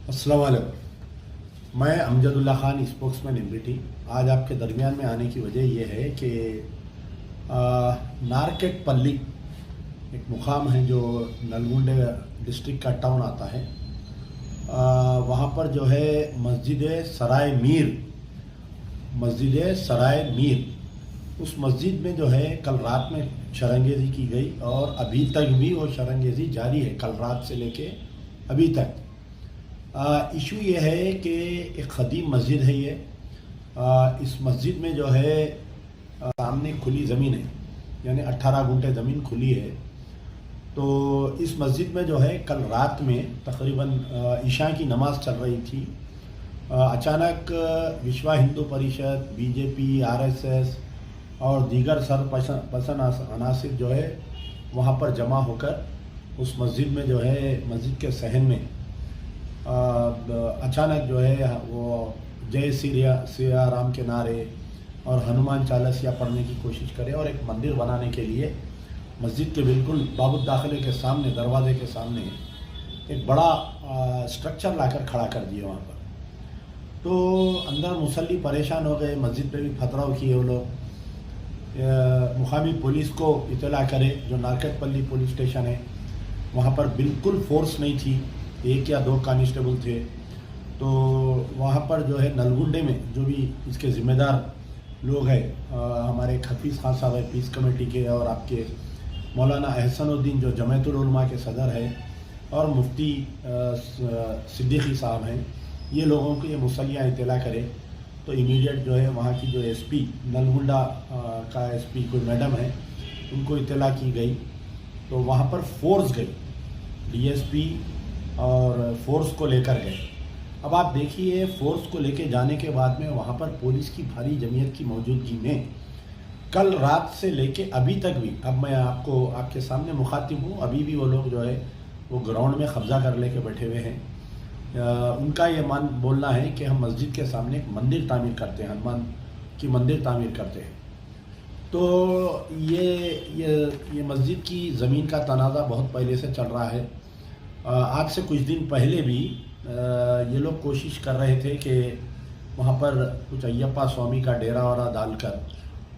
अस्सलाम वालेकुम। मैं अमजदुल्ला खान, स्पोक्समैन एमबीटी। आज आपके दरमियान में आने की वजह यह है कि नारकेट पल्ली एक मुकाम है जो नलगुंडे डिस्ट्रिक्ट का टाउन आता है। वहाँ पर जो है मस्जिद सराय मीर, उस मस्जिद में जो है कल रात में शरंगेज़ी की गई और अभी तक भी वो शरंगेज़ी जारी है, कल रात से लेके अभी तक। इशू ये है कि एक ख़दीम मस्जिद है ये। इस मस्जिद में जो है सामने खुली ज़मीन है, यानी 18 गुंठे ज़मीन खुली है। तो इस मस्जिद में जो है कल रात में तकरीबन इशा की नमाज़ चल रही थी। अचानक विश्व हिंदू परिषद, बीजेपी, आरएसएस और दीगर सरपसंद अनासिर जो है वहाँ पर जमा होकर उस मस्जिद में जो है मस्जिद के सहन में अचानक जो है वो जय सिया राम के नारे और हनुमान चालीसा पढ़ने की कोशिश करे और एक मंदिर बनाने के लिए मस्जिद के बिल्कुल बाबुल दाखिले के सामने, दरवाजे के सामने एक बड़ा स्ट्रक्चर लाकर खड़ा कर दिए वहाँ पर। तो अंदर मुसल्ली परेशान हो गए, मस्जिद पे भी पथराव किए वो लोग। मुकामी पुलिस को इतला करे, जो नारकेटपल्ली पुलिस स्टेशन है वहाँ पर बिल्कुल फोर्स नहीं थी, 1 या 2 कांस्टेबल थे। तो वहाँ पर जो है नलगुंडे में जो भी इसके ज़िम्मेदार लोग हैं, हमारे हफीज़ खान साहब है पीस कमेटी के, और आपके मौलाना एहसनुद्दीन जो जमायतुल उलमा के सदर है, और मुफ्ती सिद्दीकी साहब हैं, ये लोगों को ये मुसल्लियाँ इतला करे। तो इमीडिएट जो है वहाँ की जो एसपी नलगुंडा का एसपी कोई मैडम है, उनको इतला की गई। तो वहाँ पर फोर्स गई, डीएसपी और फोर्स को लेकर गए। अब आप देखिए, फोर्स को लेकर जाने के बाद में वहाँ पर पुलिस की भारी जमीयत की मौजूदगी में कल रात से लेके अभी तक भी, अब मैं आपको आपके सामने मुखातिब हूँ, अभी भी वो लोग जो है वो ग्राउंड में कब्जा कर लेके बैठे हुए हैं। उनका ये बोलना है कि हम मस्जिद के सामने एक मंदिर तामीर करते हैं, हनुमान की मंदिर तामीर करते हैं। तो ये मस्जिद की ज़मीन का तनाज़ा बहुत पहले से चल रहा है। आज से कुछ दिन पहले भी ये लोग कोशिश कर रहे थे कि वहाँ पर कुछ अय्यप्पा स्वामी का डेरा वारा डालकर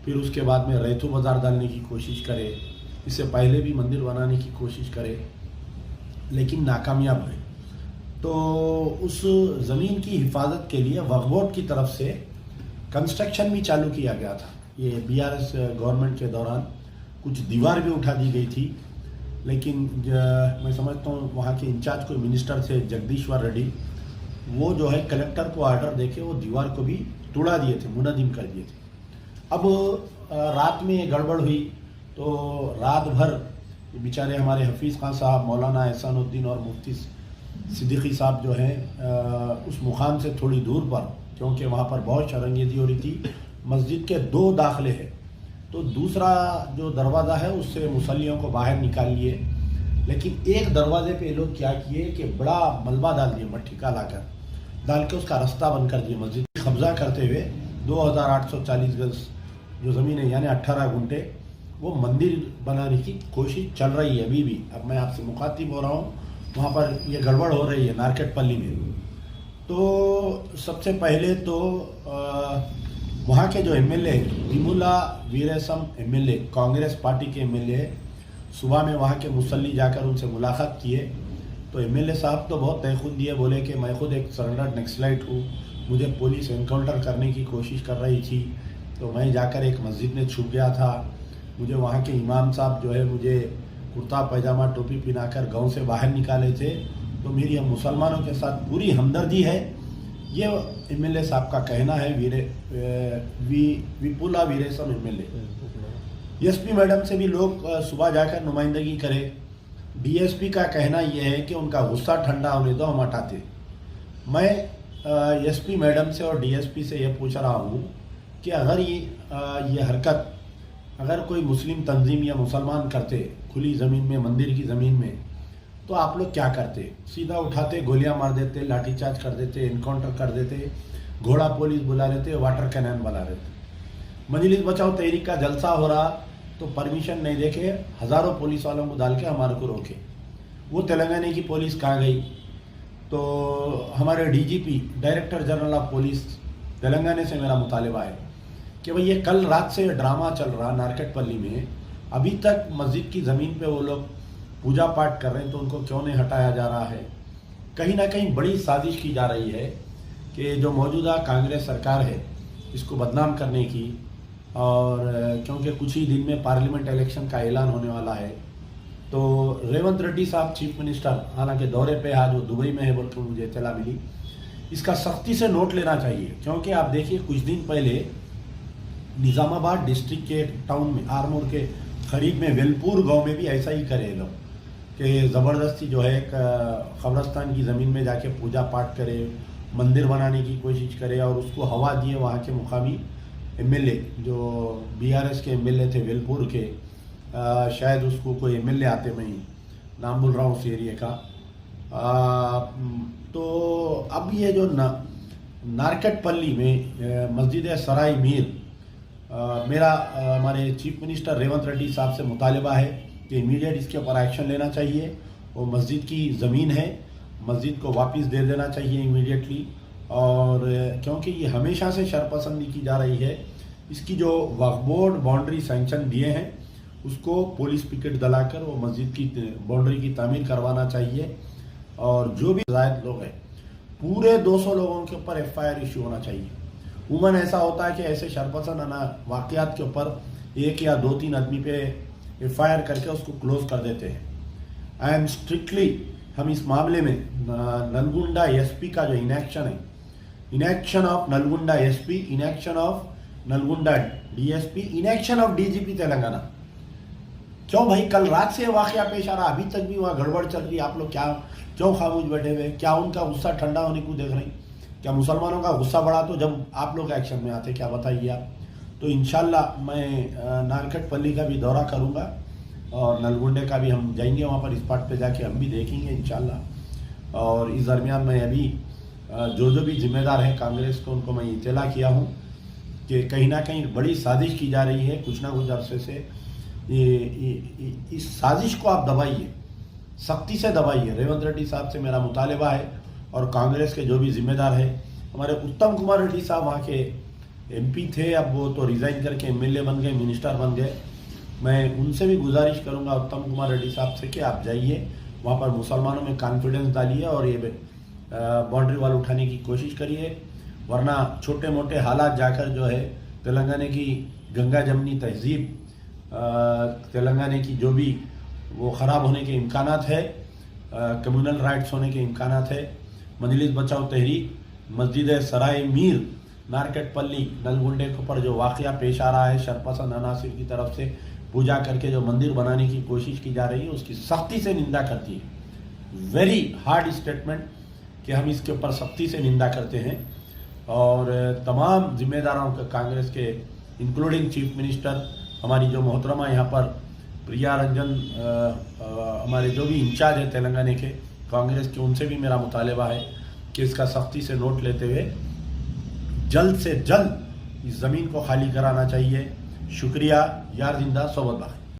फिर उसके बाद में रैथू बाज़ार डालने की कोशिश करे। इससे पहले भी मंदिर बनाने की कोशिश करे, लेकिन नाकामयाब है। तो उस ज़मीन की हिफाजत के लिए वक्फ बोर्ड की तरफ से कंस्ट्रक्शन भी चालू किया गया था। ये बीआरएस गवर्नमेंट के दौरान कुछ दीवार भी उठा दी गई थी, लेकिन मैं समझता हूँ वहाँ के इंचार्ज कोई मिनिस्टर थे जगदीश्वर रेड्डी, वो जो है कलेक्टर को ऑर्डर देके वो दीवार को भी तोड़ा दिए थे, मुनहदिम कर दिए थे। अब रात में ये गड़बड़ हुई तो रात भर बेचारे हमारे हफीज़ खान साहब, मौलाना एहसानुद्दीन और मुफ्ती सिद्दीकी साहब जो हैं उस मुकाम से थोड़ी दूर पर, क्योंकि वहाँ पर बहुत शरंगेज़ी हो रही थी। मस्जिद के 2 दाखिले हैं, तो दूसरा जो दरवाज़ा है उससे मुसल्लियों को बाहर निकाल लिए, लेकिन एक दरवाजे पे लोग क्या किए कि बड़ा मलबा डाल दिए, मट्टी का डाल के उसका रास्ता बंद कर दिया। मस्जिद कब्जा करते हुए 2840 गज जो ज़मीन है, यानी 18 गुंठे, वो मंदिर बनाने की कोशिश चल रही है अभी भी। अब मैं आपसे मुखातिब हो रहा हूँ, वहाँ पर ये गड़बड़ हो रही है नारकेटपल्ली में। तो सबसे पहले तो वहाँ के जो एमएलए विमुला वीरेसम एमएलए, कांग्रेस पार्टी के एमएलए, सुबह में वहाँ के मुसल्ली जाकर उनसे मुलाकात किए। तो एमएलए साहब तो बहुत तहख़ुद दिए, बोले कि मैं खुद एक सरेंडर्ड नक्सलाइट हूँ, मुझे पुलिस एनकाउंटर करने की कोशिश कर रही थी, तो मैं जाकर एक मस्जिद में छुप गया था। मुझे वहाँ के इमाम साहब जो है मुझे कुर्ता पैजामा टोपी पहनाकर गांव से बाहर निकाले थे। तो मेरी हम मुसलमानों के साथ पूरी हमदर्दी है, ये एमएलए साहब का कहना है। विपुला वीरेसम एमएलए। एसपी मैडम से भी लोग सुबह जाकर नुमाइंदगी करें। डीएसपी का कहना यह है कि उनका गुस्सा ठंडा होने दो, हम हटाते। मैं एसपी मैडम से और डीएसपी से ये पूछ रहा हूँ कि अगर ये हरकत अगर कोई मुस्लिम तंजीम या मुसलमान करते खुली ज़मीन में, मंदिर की ज़मीन में, तो आप लोग क्या करते? सीधा उठाते, गोलियां मार देते, लाठीचार्ज कर देते, इनकाउंटर कर देते, घोड़ा पुलिस बुला लेते, वाटर कैनन बुला लेते। मजलिस बचाओ तहरीक का जलसा हो रहा तो परमिशन नहीं देके हज़ारों पुलिस वालों को डाल के हमारे को रोके। वो तेलंगाना की पुलिस कहाँ गई? तो हमारे DGP director general of police Telangana से मेरा मुतालबा है कि भाई ये कल रात से ड्रामा चल रहा नारकटपल्ली में, अभी तक मस्जिद की ज़मीन पे वो लोग पूजा पाठ कर रहे हैं, तो उनको क्यों नहीं हटाया जा रहा है। कहीं ना कहीं बड़ी साजिश की जा रही है कि जो मौजूदा कांग्रेस सरकार है इसको बदनाम करने की, और क्योंकि कुछ ही दिन में पार्लियामेंट इलेक्शन का ऐलान होने वाला है, तो रेवंत रेड्डी साहब चीफ मिनिस्टर हालांकि दौरे पे आज वो दुबई में है बोल के मुझे इत्तला मिली, इसका सख्ती से नोट लेना चाहिए। क्योंकि आप देखिए कुछ दिन पहले निज़ामाबाद डिस्ट्रिक्ट के टाउन में आरमूर के करीब में वेलपुर गांव में भी ऐसा ही करे लोग कि ज़बरदस्ती जो है कब्रस्तान की ज़मीन में जाके पूजा पाठ करे, मंदिर बनाने की कोशिश करे और उसको हवा दिए वहाँ के मुकामी एमएलए जो बीआरएस के एमएलए थे वेलपुर के, शायद उसको कोई एमएलए आते, मैं नाम बोल रहा हूँ उस एरिया का। तो अब ये जो नारकटपल्ली में मस्जिद सराय मीर, मेरा हमारे चीफ मिनिस्टर रेवंत रेड्डी साहब से मुतालबा है कि इमीडिएट इसके ऊपर एक्शन लेना चाहिए। वो मस्जिद की ज़मीन है, मस्जिद को वापस दे देना चाहिए इमीडिएटली। और क्योंकि ये हमेशा से शरपसंदी की जा रही है, इसकी जो वक्फ बोर्ड बाउंड्री सैंक्शन दिए हैं उसको पुलिस पिकेट दलाकर वो मस्जिद की बाउंड्री की तामीर करवाना चाहिए। और जो भी ज़ायद लोग हैं पूरे 200 लोगों के ऊपर एफआईआर इशू होना चाहिए। उमन ऐसा होता है कि ऐसे शरपसंद वाक़यात के ऊपर 1 या 2-3 आदमी पे एफआईआर करके उसको क्लोज कर देते हैं। आई एम स्ट्रिक्टली, हम इस मामले में नलगुंडा एसपी का जो इनएक्शन है, inaction of Nalgonda SP, inaction of Nalgonda DSP, inaction of DGP Telangana. क्यों भाई कल रात से वाकया पेश आ रहा, अभी तक भी वहाँ गड़बड़ चल रही है, आप लोग क्या क्यों खामोश बैठे हुए? क्या उनका गुस्सा ठंडा होने को देख रहे हैं? क्या मुसलमानों का गुस्सा बढ़ा तो जब आप लोग एक्शन में आते, क्या बताइए आप? तो इंशाल्लाह मैं नारकटपल्ली का भी दौरा करूँगा और नलगुंडे का भी हम जाएंगे वहाँ पर, स्पॉट पे जाके हम भी देखेंगे इंशाल्लाह। और इस दरमियान मैं अभी जो भी जिम्मेदार हैं कांग्रेस को, उनको मैं इत्तला किया हूँ कि कहीं ना कहीं बड़ी साजिश की जा रही है कुछ ना कुछ अरसे से। इस साजिश को आप दबाइए, सख्ती से दबाइए। रेवंत रेड्डी साहब से मेरा मुतालबा है और कांग्रेस के जो भी जिम्मेदार हैं, हमारे उत्तम कुमार रेड्डी साहब वहाँ के एमपी थे, अब वो तो रिज़ाइन करके एमएलए बन गए, मिनिस्टर बन गए। मैं उनसे भी गुजारिश करूंगा उत्तम कुमार रेड्डी साहब से कि आप जाइए वहाँ पर, मुसलमानों में कॉन्फिडेंस डालिए और ये बाउंड्री वाल उठाने की कोशिश करिए। वरना छोटे मोटे हालात जाकर जो है तेलंगाना की गंगा जमनी तहजीब, तेलंगाना की जो भी वो ख़राब होने के इम्कानात है, कम्युनल राइट्स होने के इम्कानात है। मजलिस बचाओ तहरीक मस्जिद सराय मीर नारकटपल्ली नलगुंडे के ऊपर जो वाक़या पेश आ रहा है, शरपसंद अनासिर की तरफ से पूजा करके जो मंदिर बनाने की कोशिश की जा रही है, उसकी सख्ती से निंदा करती है। वेरी हार्ड स्टेटमेंट कि हम इसके ऊपर सख्ती से निंदा करते हैं। और तमाम जिम्मेदारों के कांग्रेस के इंक्लूडिंग चीफ मिनिस्टर, हमारी जो मोहतरमा यहाँ पर प्रिया रंजन, हमारे जो भी इंचार्ज है तेलंगाना के कांग्रेस के, उनसे भी मेरा मुतालबा है कि इसका सख्ती से नोट लेते हुए जल्द से जल्द इस ज़मीन को खाली कराना चाहिए। शुक्रिया। यार जिंदा सोबत बाकी।